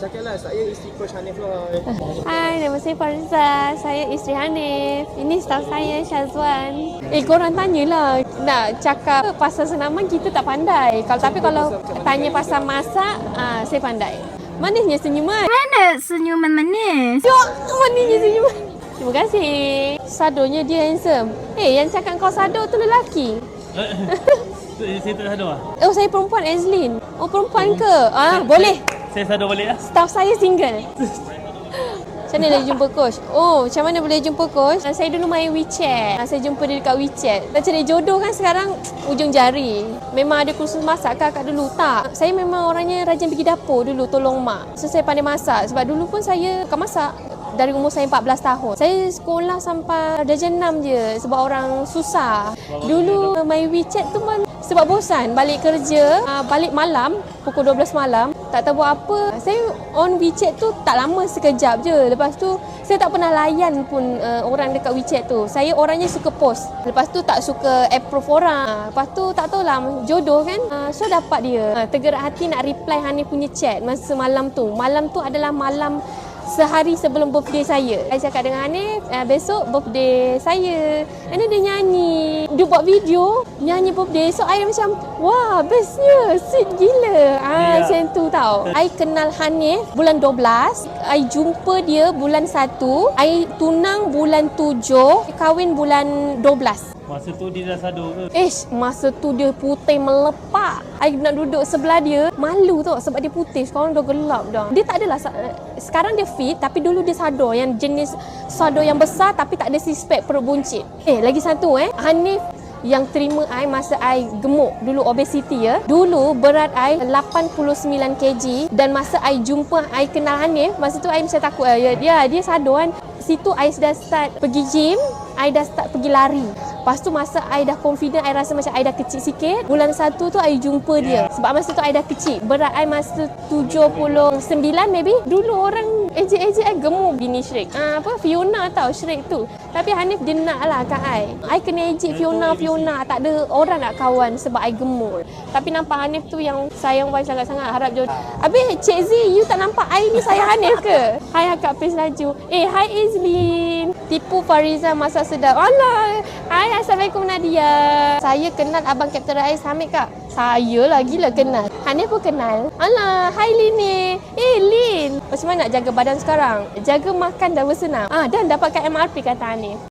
Cakaplah, saya isteri Coach Hanif Roy. Hai, nama saya Fariza. Saya isteri Hanif. Ini staff saya, Syazwan. Korang tanyalah. Nak cakap pasal senaman, kita tak pandai. Tapi kalau tanya pasal masak, saya pandai. Manisnya senyuman. Mana senyuman manis? Yo, manisnya senyuman. Terima kasih. Sadonya dia handsome. Yang cakap kau sado tu lelaki. Saya tak sado lah. Oh, saya perempuan, Azlin. Oh, perempuan ke? Boleh. Saya sado balik lah. Staff saya single. Macam mana boleh jumpa coach? Macam mana boleh jumpa coach? Saya dulu main WeChat. Saya jumpa dia dekat WeChat. Macam dia jodoh kan sekarang ujung jari. Memang ada kursus masak ke akak dulu? Tak. Saya memang orangnya rajin pergi dapur dulu tolong mak. So saya pandai masak. Sebab dulu pun saya akan masak. Dari umur saya 14 tahun. Saya sekolah sampai darjah 6 je sebab orang susah. Dulu main WeChat tu pun sebab bosan. Balik kerja, balik malam, pukul 12 malam. Tak tahu buat apa. Saya on WeChat tu tak lama, sekejap je. Lepas tu saya tak pernah layan pun orang dekat WeChat tu. Saya orangnya suka post. Lepas tu tak suka approve orang. Lepas tu tak tahulah jodoh kan. So dapat dia. Tergerak hati nak reply Hanif punya chat masa malam tu. Malam tu adalah malam sehari sebelum birthday saya. Saya cakap dengan Hanif, besok birthday saya. And then dia nyanyi. Dia buat video, nyanyi birthday. So, I macam, wah, bestnya. Sweet gila. Macam tu tau. I kenal Hanif bulan 12. I jumpa dia bulan 1. I tunang bulan 7. Kahwin bulan 12. Masa tu dia dah sado ke? Masa tu dia putih melepak. I nak duduk sebelah dia, malu tau sebab dia putih. Sekarang dah gelap dah. Dia tak adalah, sekarang dia fit tapi dulu dia sado. Yang jenis sado yang besar tapi tak ada six pack, perut buncit. Lagi satu Hanif yang terima I masa I gemuk. Dulu obesity ya. Dulu berat I 89 kg. Dan masa I jumpa, I kenal Hanif, masa tu I macam takut. Dia sado kan. Situ I dah start pergi gym. I dah start pergi lari. Lepas tu masa I dah confident, I rasa macam I dah kecil sikit. Bulan 1 tu I jumpa dia. Sebab masa tu I dah kecil. Berat I masa 79 maybe. Dulu orang ejek-ejek I gemuk bini Shrek. Fiona tau Shrek tu. Tapi Hanif dia nak lah kat I. I kena ejek Fiona. Tak ada orang nak kawan sebab I gemuk. Tapi nampak Hanif tu yang sayang wife sangat-sangat. Harap jodoh. Habis Cik Z, you tak nampak I ni sayang Hanif ke? Hai akak Pis Laju. Hai Izlin. Tipu Fariza masak sedap. Alah. Hai, Assalamualaikum Nadia. Saya kenal Abang Kapten Rais Hamid kak. Saya lah gila kenal. Hanif pun kenal. Alah, hai Lin ni. Lin. Macam mana nak jaga badan sekarang? Jaga makan dah bersenam. Dan dapatkan MRP kata Hanif.